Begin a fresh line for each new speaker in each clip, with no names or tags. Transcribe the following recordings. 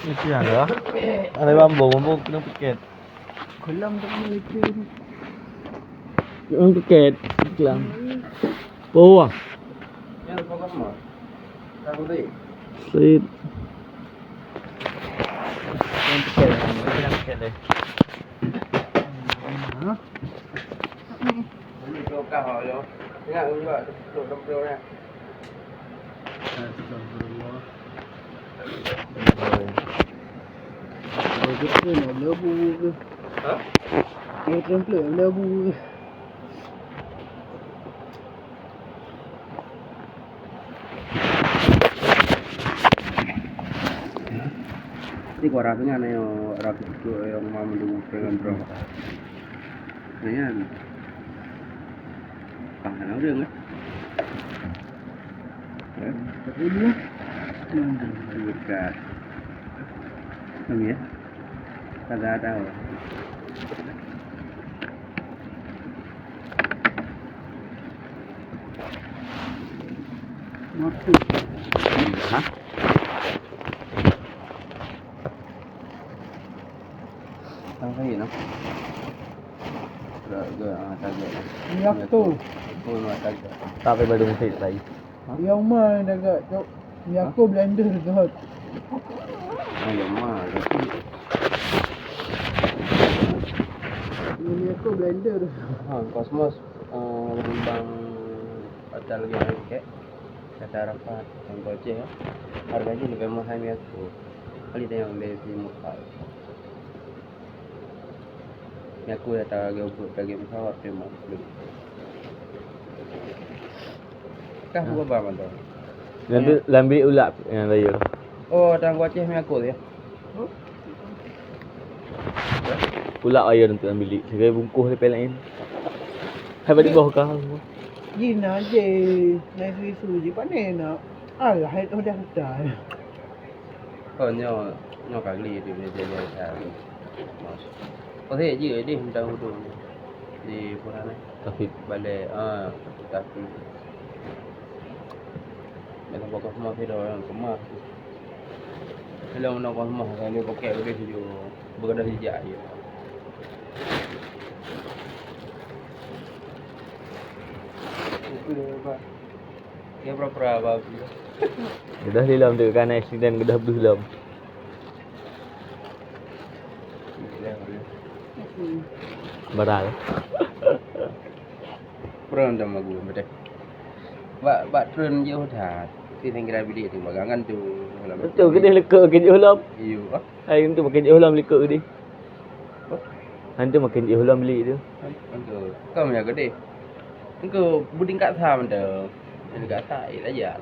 Itu yang lah. Ada bambu kena piket.
Kolam tak boleh itu.
Yang piket, kelang. Bawah.
Yang kolam mah. Tahu deh.
Sweet. Yang piket deh.
Hah? Ini kau kah lo. Ingat juga duduk dapur ni. Astagfirullah. Kita nak lebu ke? Ha? Kita tremplek lebu ke? Ini kau rasanya ni orang itu yang mau mendukung dengan bro. Này nha. Bằng nó riêng á. Đấy, thật vui nữa. Vượt cả. Không nhé. Ta ra đâu. Ngọt cực. Hả? Tăng cái gì nó? Minyak tu.
Tapi belum fit lagi.
Yang mana dekat tu? Minyak tu blender dekat.
Yang mana?
Minyak tu blender.
Ha, Cosmos Lembang hotel lagi kek. Kata rapat yang Gojek ya. Harganya lebih mahal minyak tu. Kali dia yang lebih murah. Aku dah tahu gabut bagi pesawat memang belum. Kah buka apa tu? Nanti lambi ulap yang layu.
Oh, dah gua ceh aku dia.
Ulap air untuk ambil. Sebagai bungkus lepas lain. Hai balik bawah kau.
Gina je. Naik susu je panen nak. Alah, hai dah dah.
Oh, nyo kali di meja dia. Có thể giữ đi không đâu đủ di pura này tapi balik tapi kalau bawa semua video yang semua kalau nak bawa semua kalau pakai boleh video berada hijau je ya berapa bagus dah hilang tu kan accident dah belum Baral.
Pernah dah magu betul. Bak turun jauh dah. Sini kira bilik tu bagangan tu.
Betul ke dia lekuk ke jauh lam?
Iyo.
Hai tu makin jauh lam lekuk dia. Hantu makin jauh lam beli tu.
Hantu. Kau punya gede. Engkau buding kat sam tu. Jadi kat sai aja.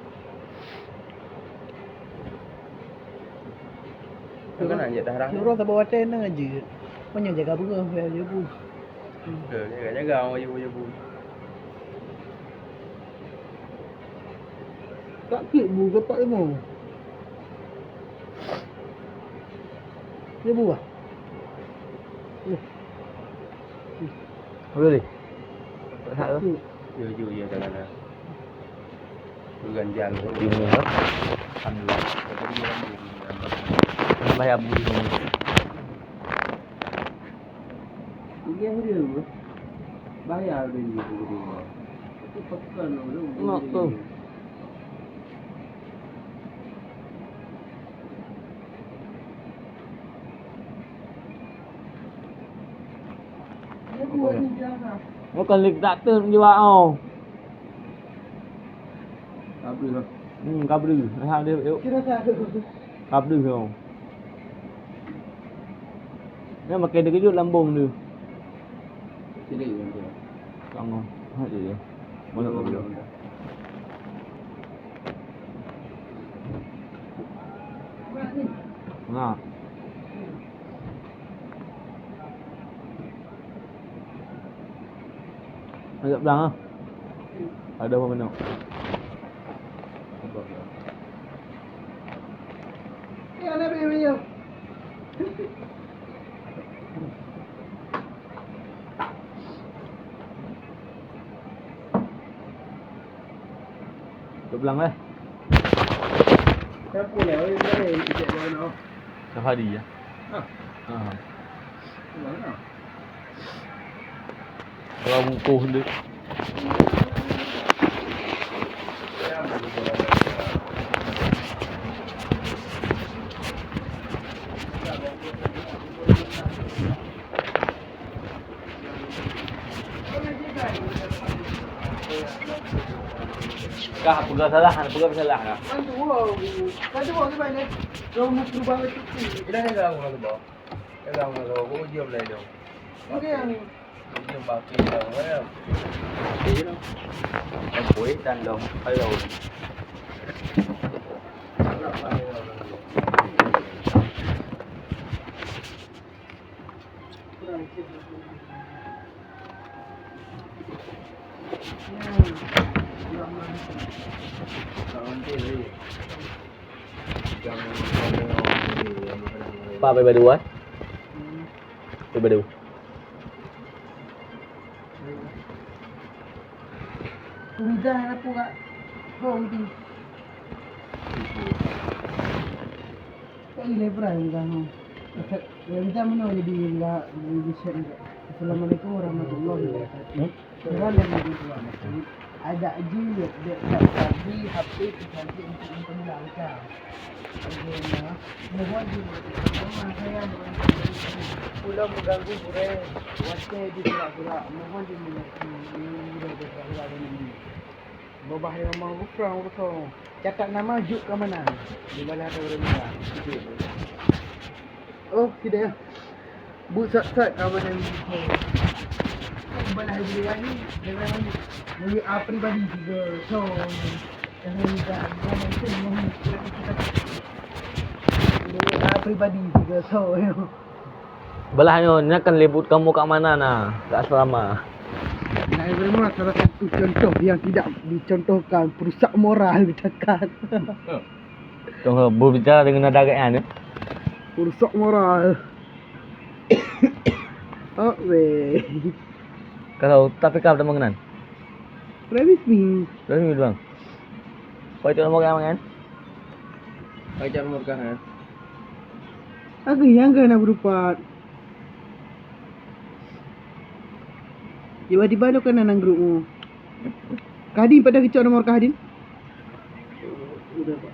Kau kan aja dah rang.
Suruh tak bawa trainer aja. Banyak jaga bunga dia pun.
Jaga ibu-ibu.
Tak kit bu ke tak lemo. Dia buah.
Boleh. Tak salah.
Yo jangan dah. Bukan jalan.
Ini apa? Alhamdulillah. Bayar budi ni.
Dia dia bayar dia dia. Itu pekan lu.
Nak tu.
Dia buah ni jangan.
Bukan lik tak tu jual oh.
Apa lah?
Kabel. Nah dia yuk.
Kira tak ada.
Kabel tu. Dia makan dia kejut lambung dia.
Sini dia.
Tengok. Ha dia. Mana kau bilang? Nah. Ajak belang ah. Ada apa benda?
Ya nak beli.
Duduk belang eh.
Siapa lewat ni? Cek mana?
Safari ya. Ha.
Mana?
Kalau bukuh dia. Kah pegang salah, pegang salah kah?
Bantu wow. Bantu wow sebab ni. Kau nak perubahan itu.
Ilan yang galang nak bawa? Yang galang nak bawa, kau jom lah dong.
Okey yang
Jom baki dah, kan?
Okey tu. Boleh dan dong. Ayo. Pakไปดูah.ไปดู.
Hujan apa kak? Kau di. Kau ini berani kan? Hujan mana jadi lah di sini. Assalamualaikum warahmatullahi wabarakatuh. Jangan lagi tuan. Ada juga dia tadi HP nanti untuk melangkah. Bagaimana? Mohon juga saya pulau mengganggu pura. Wasai di pura-pura. Mohon dimengerti. Babah yang mau kurang kosong. Catat nama juk ke mana? Di mana ada orang ni? Oh, tidak. Bu sat-sat ke mana ni? Balah di ni dengan ni pribadi juga. So, jangan pribadi juga. So,
Belahnya ni akan lebut kamu kat mana nah? Kat asrama.
Nah, memang salah satu contoh yang tidak dicontohkan, perusak moral bercakap.
Tunggu berbicara dengan nada agak ni.
Perusak moral. Oh, weh.
Kalau tak pick up dah mengenan.
Previs ni.
Dah bang. Kau itu nombor kan?
Baca nomor kan?
Aku yang kena berupat. Tiba-tiba lu kena nang grupmu. Kadin pada kecok nomor Kadin? Udah Pak.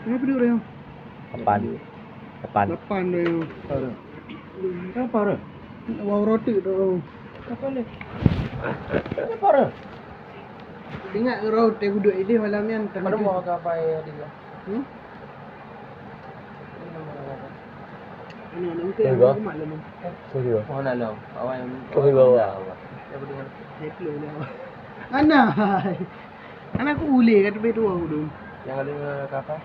Kenapa duduk dia? Depan dia. Kenapa dia? Wow roti tu. Apa ni? Kenapa dia? Ingat roti duduk ini malam ni.
Pada mau ke apa ya dia?
Anak mungkin aku maklum.
Sudah.
Mohon Allah. Awak yang
Kau bawa.
Apa dengan
Hello ni awak. Anak aku boleh kata betul aku tu.
yang ada kapal?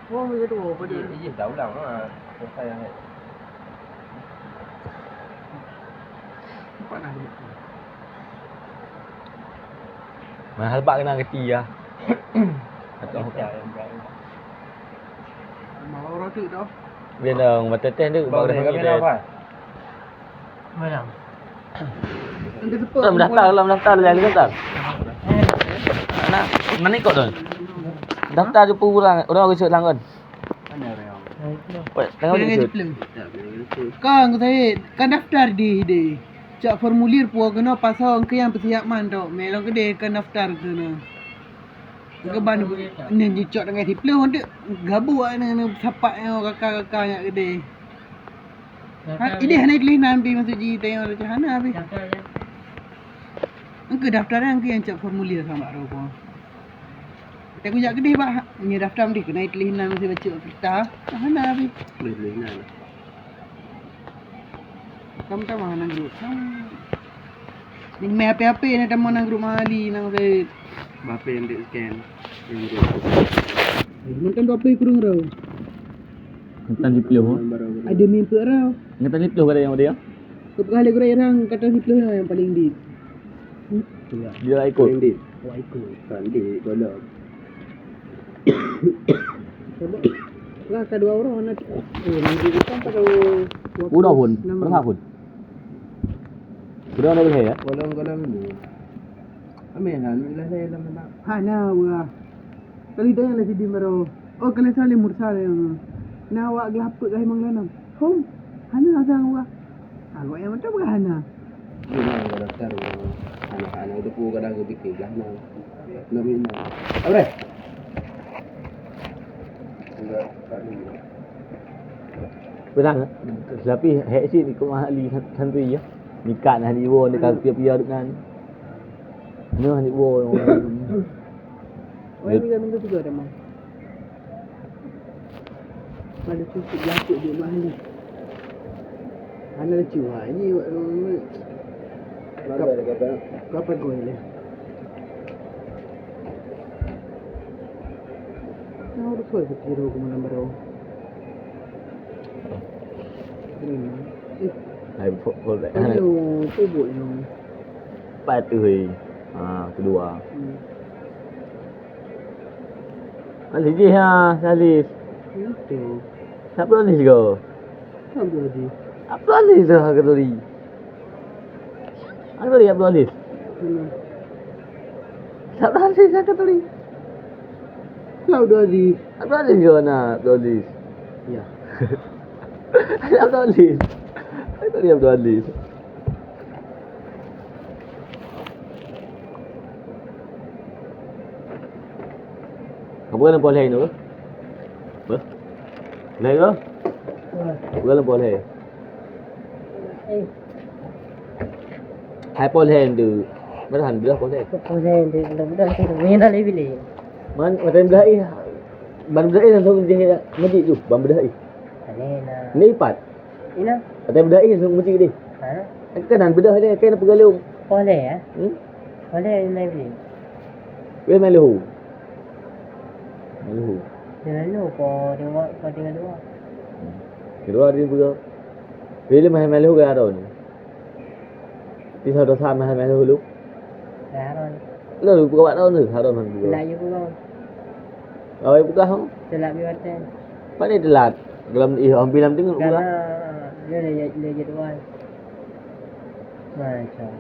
Oh, betul apa dia?
Iya, dah ulang ah. Selesai yang
Nampak nak dia.
Mahal bak kena keti ya. Atau
yang
Mau roti tu.
Biar dong, batetes tu bak dah panggil dia.
Mana? Nanti sepuluh.
Dalam daftar jadi daftar. Anak, mana ikut tu? Daftar tu pulang, orang risau langgan.
mana orang?
Tengok risau.
Kang saya kan daftar di. Cak formulir puak kena pasal angka yang persiapan tu. Melong ke kan daftar kena. Ke ban ni cak dengan tiple untuk gabu dengan sapak yang kakak-kakak yang gede. Ini hanya kelih nanti masuk ji tengok macam mana habis. Angka daftar angka yang cak formulir sama ro. Kita kujak gede pak. Ni daftar dia kena kelih nan masih baca kita. Mana habis.
Boleh nak.
Kamu tahu mana grup? Ni mai apa-apa ni tamu nang grup mahali nang saya.
Bapa yang dia scan.
Mantan apa kurang raw?
Ngetan di pilih.
Ada mimpi raw.
Ngetan di pilih pada yang dia.
Kepala kurang orang kata situ yang paling di.
Dia ikut.
Wah ikut.
Kan di golok.
Lah kedua orang nak. Nanti kita pada
Udah pun, berapa pun? Udah boleh ya?
Golong-golong ni. Amin han bila saya dalam nak.
Hana wa. Kali dah lah jadi baru. Oh kali saling mursal yang. Nah awak gelap ke memang lanam. Hom. Hana asang wa. Awak yang macam bukan hana.
Ini ada dasar anak-anak itu pun kadang bikin lah nak. Nabi nak. Apa? Enggak tadi.
Berang tapi hek si ni kau ahli santri ya. Nikat ahli wo dekat pia-pia dengan. Ni ahli wo.
Oh ini kan minggu juga dah mau. Ada cukup lakuk di mahal ni. Hana lucu ha. Ini kapan kau ni? Nah, udah soal kecil aku mana baru.
Hai pol dah.
Aduh, tubuk ni.
Patuhi. Kedua. Ali je ha, Salif.
Itu.
Siapa Salif kau?
Apa lagi?
Apa Salif dah kata tadi? Apa dia Abdul Aziz? Siapa Salif kata tadi?
Abdul Aziz.
Abdul Aziz kau nak Abdul Aziz.
Ya.
Abdul Aziz. Apa dia Abdul Aziz? Apa yang boleh ini? Apa? Boleh ke? Bukan boleh. Hai boleh tu. Mana han belah boleh.
Boleh dia mudah-mudahan kita main dah lebih ni.
Man macam belah eh. Ban belah eh langsung dia masjid tu, ban belah eh.
Alena.
Ni ipat.
Ina.
Macam belah eh langsung masjid dia.
Ha?
Kan han belah dia kan pegalung.
Boleh ya?
Boleh
lebih.
Boleh main lahu. Lahu.
Jangan lupa kau tinggal dua.
Kedua dia juga. Bila main lahu ke ada ni. Di sana dah sama main lahu lu.
Haron.
Lalu buka waktu tu, haram han juga.
Telat juga kau.
Awak buka hang.
Telat biwatan.
Mana telat? Dalam hampir dalam tengok
Karena
pula.
dia jadual. Macam.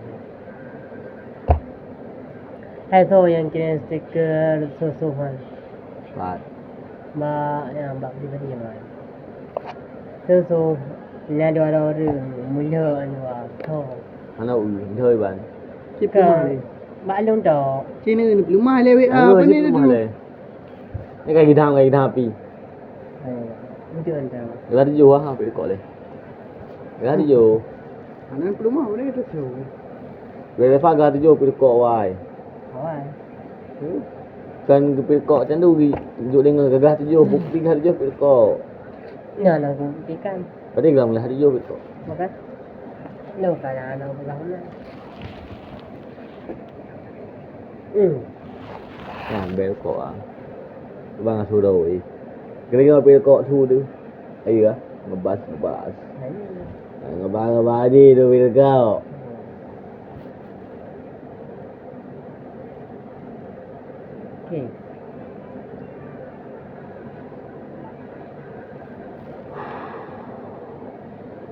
Hai tu yang kira stiker susuhan.
Pat.
Yang bak pribadi mai. Susu ni ada orang mulia anu tu.
Ana ui, thôi bạn.
Kita maklum dah. Sini ni belum mahal lewat
Apa ni tu? Ni kayak kita api.
Itu anda.
Gak ada jual ha, pergi kau le. Gak ada jual.
Anak belum mahal boleh tu show.
Gak ada gak ada jual pergi kau wai.
Awal.
Kan pergi kau macam tu pergi tunjuk dengan gagah tu jual, bukti gak ada jual pergi kau.
Ni anak aku ikan.
Tadi gak mula ada jual pergi kau.
Makan. Lo kalau anak pulang mana?
Yang bel kau ah. Bang asuh dah oi. Kira-kira pergi kau tu tu. Ayo ah, ngebas. Ngebas ni tu pergi kau.
Okay.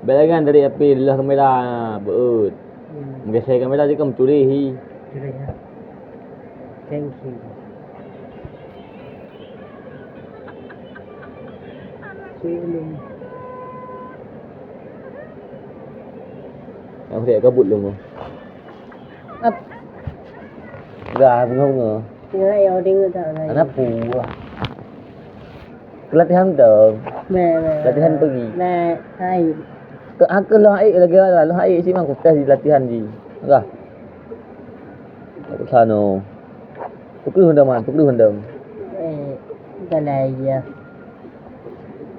Belagan dari api adalah kamera beut. Menggeser kamera je kan mencuri hi.
Sudah ya. Thank you. Belum.
Aku tak kabut lu.
Up.
Gak ngong ngơ.
Tinggal yang dengar tak lagi.
Anak puah. Kelatihan dong. Latihan pergi.
Hai.
Ke lo hai lagi lah. Lo hai sih mang kutas di latihan ji. Enggak. Aku sano. Pukul hendam.
Bukan lagi ya.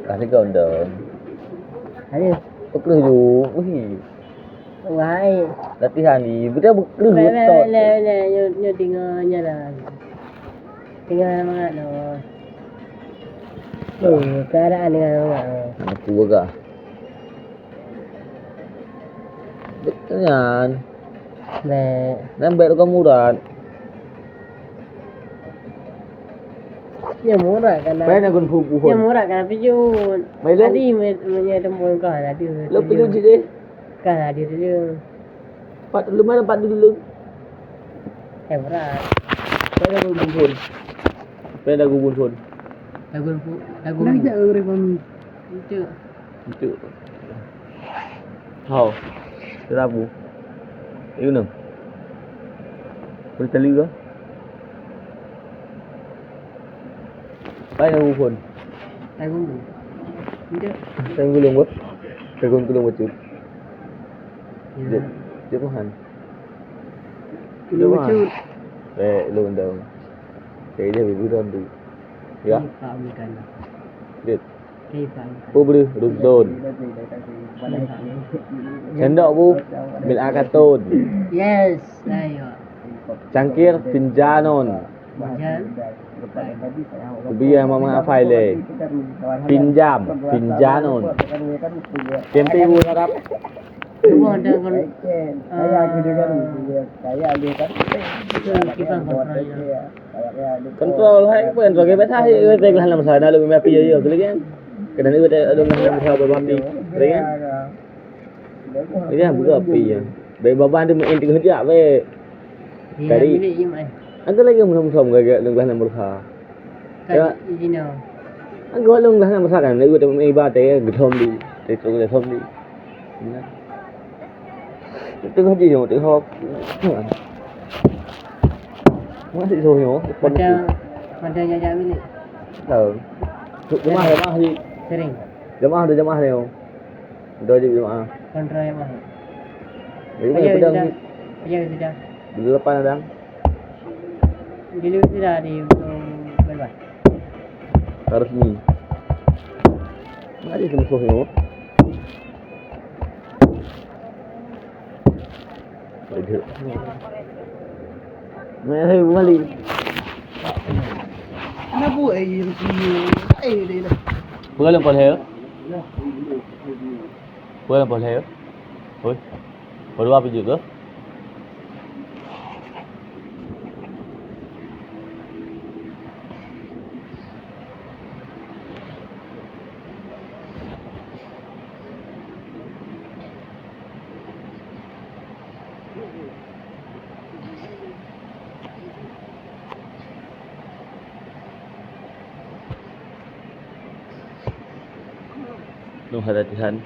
Kasih kau hendam.
Ada.
Pukul ju. Wih.
Wahai.
Latihan ni. Betul pukul
Boleh.
betul.
Nyo tinggalnya lah. Tinggal mana lo. Keadaan dengan orang.
Anak puah gak. Betul kan?
Nah.
Nembek kamu dah.
Yang murah kan.
Baik nak guna puhun.
Yang murah kan pijun.
Baik, Long.
Tadi menyedempun kan ada.
Lo pijun cik dia.
Kan ada dia.
Pak dulu mana pak dulu.
Yang murah.
Baik nak guna puhun. Baik nak guna puhun.
Lagu nak tak urip kami. Itu.
Itu. Hao. Terabu. Itu nang. Boleh tali ke? Baik nak guna puhun.
Lagu. Itu.
Saya gulung ke? Saya gulung macam.
Ya.
Dia puhan.
Lu cut.
Lu undang. Saya dia berbulan tu. Ya.
Faham kan.
Dia.
Faham.
Apa boleh rukun. Sendok bu. Bil akaton.
Yes, ayo.
Cangkir pinjanon.
Jangan.
Biar mama apa le? Pinjam, pinjanon. Tempe bu harap.
Semua ada kan.
Kontrol hai pun sebagai bahasa hai kita kelas nama sana lu memang piye yo kan. Kadang itu ada nama nama babi. Kan? Ini bukan api ya. Baik baban tu main tengah dia we. Dari Angka lagi musim gaya kelas nama berha. Ya. Angka lu kelas nama sana itu tu main ibadah ya gedom di. Itu gedom di. Tengah dia yo tengah. Masih so yo.
Pada jajak ni.
Tahu. Jemaah di.
Sering.
Jemaah ni. Dah jadi jemaah.
Kontrol yang mana?
Jadi pedang ni.
Ya sudah.
Dulu lepas adang.
Dulu sudah di berapa?
Harus ni. Mari kita so yo. Ada. Mari balik.
Kenapa yang dia dah.
Bukan lempar hair. Bukan lempar hair. Oi. Baru apa juga? Nung latihan.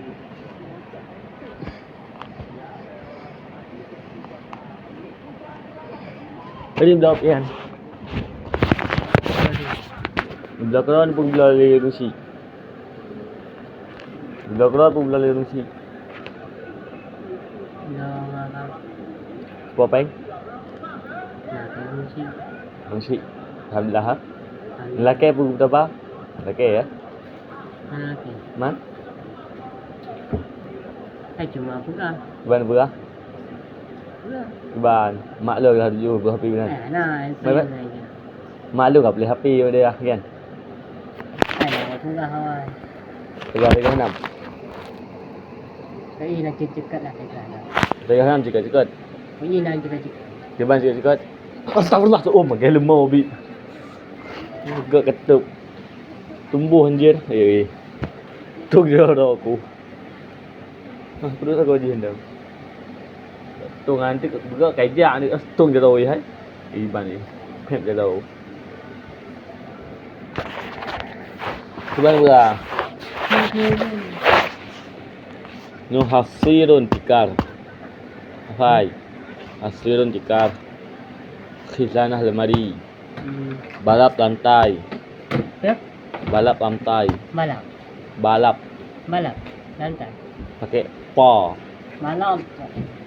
Tadi blok yan. Blok ron pun blok Rusi. Blok ron pun blok Rusi. Apa? Rusi. Alhamdulillah. Lelaki pun berapa? Lelaki ya?
Lelaki.
Man?
Cuma pula.
Ban berah? Ban. Mak lu dah tujuh berapa bulan?
Nah,
Baik. Mak lu tak boleh HP dia kan?
Ada pula Hawaii.
Tegar 36.
Kali nak cekat lah kita.
36 cekat-cekat.
Ini nak cekat.
Dia ban cekat-cekat. Astagfirullah tu magai lemau bi. Gak ketuk. Tumbuh anjir. Tuk je dah aku. Perut aku je hendak. Tung nanti bergerak kajak ni tung je tahu ya. Iban ni. Pep je tahu. Cuba berah. Nu hasirun tikar. Hai. Hasirun tikar. Khizanah lemari. Balap lantai.
Ya?
Balap lantai.
Malam.
Balap
Lantai.
pakai pa.
Malam.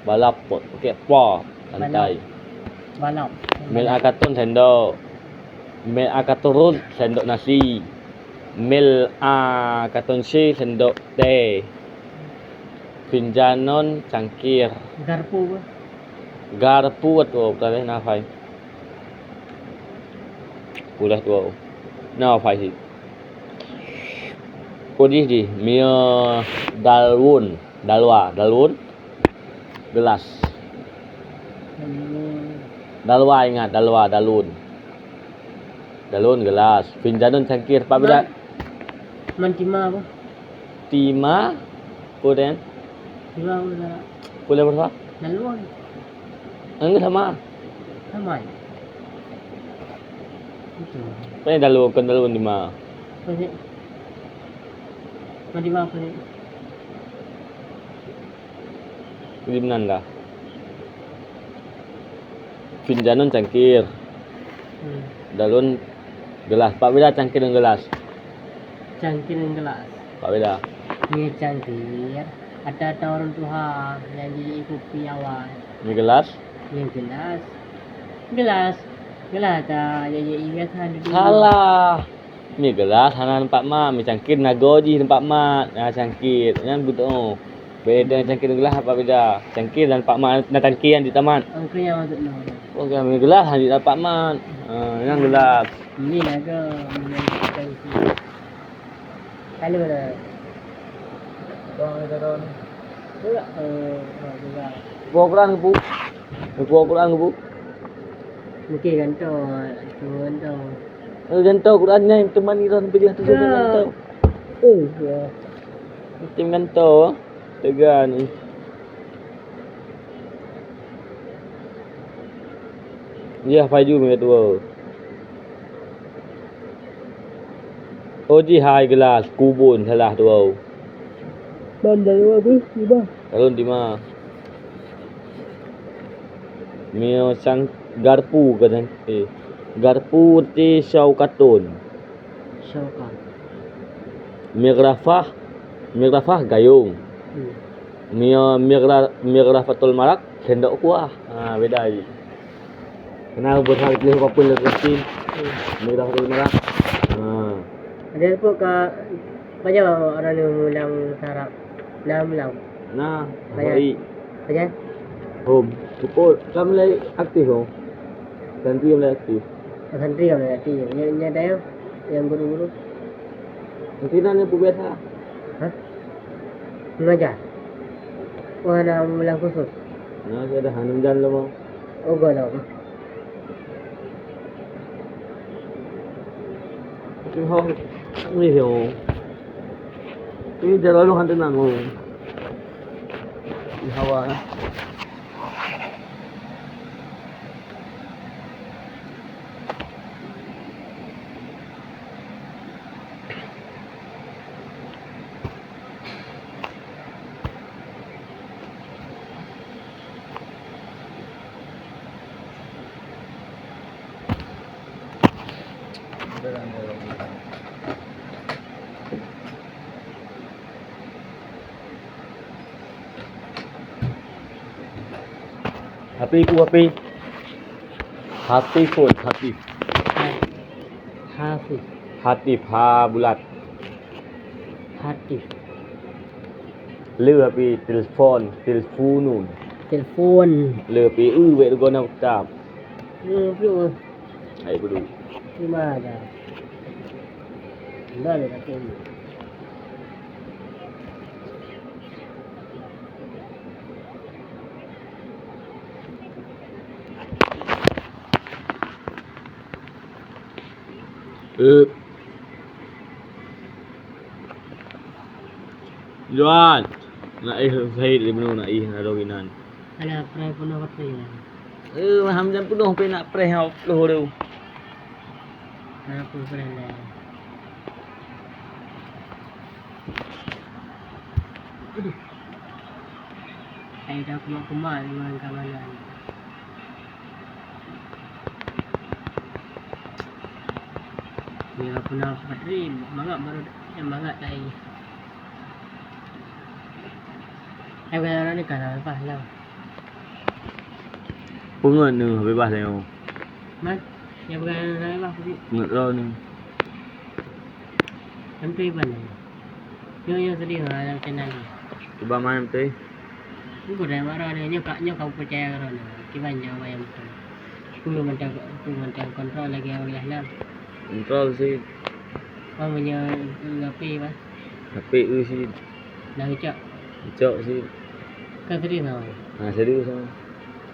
Balap pakai pa lantai.
Malam.
Mil akaton sendok. Mil akaturun sendok nasi. Mil akaton si sendok teh. Pinjanon cangkir.
Garpu.
Garpu tu betul na phai. Pula tu. Na phai si. Kodis di mia dalwun gelas dalwa ingat dalun Galon gelas. Finjanun cangkir. Pak beda.
Mantima apa?
Tima. Kemudian.
Tima apa?
Boleh berapa?
Laluan.
Enggak sama.
Sama. Itu.
Apa yang dalu kan dalu lima.
Apa sih? Mantima apa sih?
Di mana dah? Finjanun cangkir. Dalun gelas. Pak beda cangkir dan gelas.
Cangkir dan gelas.
Pak beda.
Ini cangkir. Ada orang Tuhan yang jadi kopi awal.
Ini gelas.
Ini gelas. Gelas. Gelas ada jadi biasa dulu.
Salah. Ini gelas hana tempat mak. Mi cangkir nagoji tempat mak. Nah cangkir. Yang betul. Beda cangkir dan gelas apa beda? Cangkir dan pak mak na tangki yang di taman.
Angkanya masuk nama.
Oh, mi gelas di tempat mak. Yang gelas.
Ini naga. Ini cangkir. Kalau dah. Kau ni. Juga. Juga.
Buah Quran ke bu? Buah Quran ke bu?
Mungkin gantung. Gantung.
Gantau Qurannya yang teman kita sampai dia tu gantau.
Ya.
Tim gantau. Tegan. Ya, Faju me tu. Oji hai gelas kubun salah tu.
Bandar apa? Iba.
Kalon di mana? Mio sang garpu kan garpu ti syaukaton.
Syaukat.
Migrafah gayung. Migrafatul marak sendok kuah. Beda je. Kenal berhal pilih apa pun lepas migrafatul marak.
Ada apa banyak orang yang ulang sarap. Ulang.
Nah,
Baik.
baik.
Aja.
Home. Pukul kamu lagi aktif oh. Santri yang lagi aktif.
Santri kan berarti. Yang ada yang guru-guru.
Nanti nanya bu biasa.
Hah? Mengajar. Wah, ada ulang khusus.
Nah, saya ada hanum dan lo mau.
Oh, gak tahu.
Hong. Ini hiểu. Ini jalan lu hantu nang. Di hawa. HP ku HP. HP phone, Hatif.
Hafiz.
Hatif ha bulat.
Hatif.
Lừa HP telephone.
Telepon.
Lừa HP vậy được con nào tạm.
Belum.
Ai kudu.
Di mana? Enggak ada kaki.
Juan. Nak Zahid di mana nak rawinan.
Ada pernah punya waktu ya.
Hamdan penuh pe nak preh penuh tu.
Aku pernah. Saya dah kemak dengan kawanan. Dia pernah patri, mangap baru yang mangap lagi. Orang ni kan apa lah.
Pengen ni bebas dia.
Mas, yang bukan apa sih?
Ngerti ni.
Nanti mana? Yo sedih lah channel ni.
Cuba main tu.
Aku dah marah ni, kau percaya kerana kibannya apa yang betul. Aku macam kontrol lagi yang boleh nak.
Kontrol si.
Kau punya ngapi mas?
HP si.
Dah ucap.
Cok si.
Kau sedih tau.
Serius sama.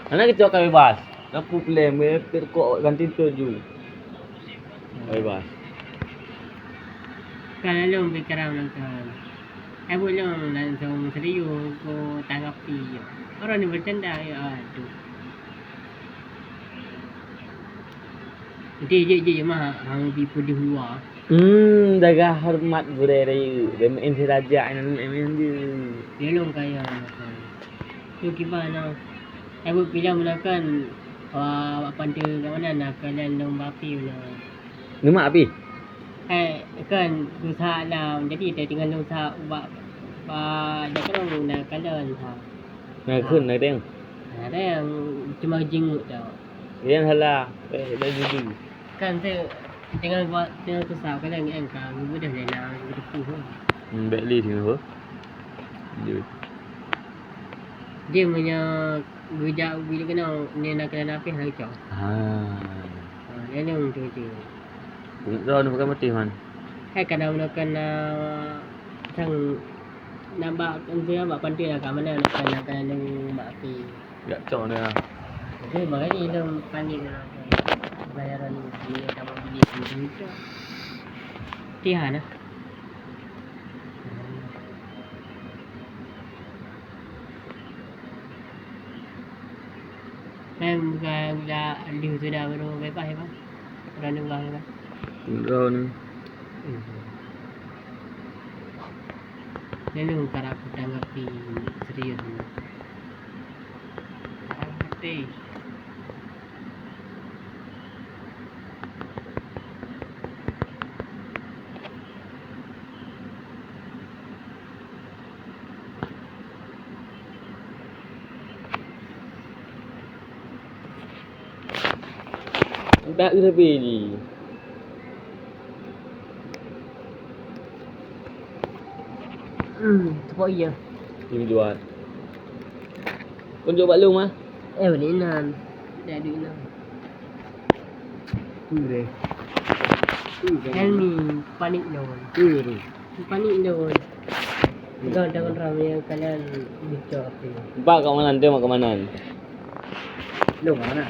Anak kita akan bebas. Aku plan me terkok ganti tuju. Bye bye.
Kalau long berkeram nonton. Long langsung serius ko tanggapi. Orang ni bercanda ya aduh. Je mah hang pipu di luar.
Jaga hormat budaya dia main si raja ni main dia.
Dia long kaya macam. Tu gimana? Bila mulakan pandai kat mana nak kalian long bapi lah.
Ni mak api.
Kan usaha lah. Jadi dia tinggal usaha buat dia kan nak kalian ha.
Nak kun nak deng.
Ada yang cuma jenguk tau.
Yang halah. Dah jadi.
Kan saya tengah buat tengah usaha kalian kan mudah lah nak puh.
Baik li sini apa?
Dia punya gejak bila kena ni nak kena napis lagi cak. Dia ni untuk je.
Tahu ni bukan mati man.
Kadang nak kena sang nampak dia buat pandai lah kat mana nak kena dengan mak api.
Tak cak ni lah.
Jadi makanya dia panik lah. Bayaran ni kamu beli sendiri. Tihan lah. Bukan dia sudah baru bebas ya bang. Orang ni bukan bebas.
Tahu ni.
Dia ni bukan aku tanggapi serius ni. Hati.
Tak kena pergi.
Tepuk iya.
Ini jual. Kau jual balung mah?
Beli enam. Dah ada enam.
Ture.
Helmi panik down.
Ture.
Panik down. Kau jangan ramai yang kalian bicara apa.
Pak kat mana? Dia mak kat mana?
Lu mana?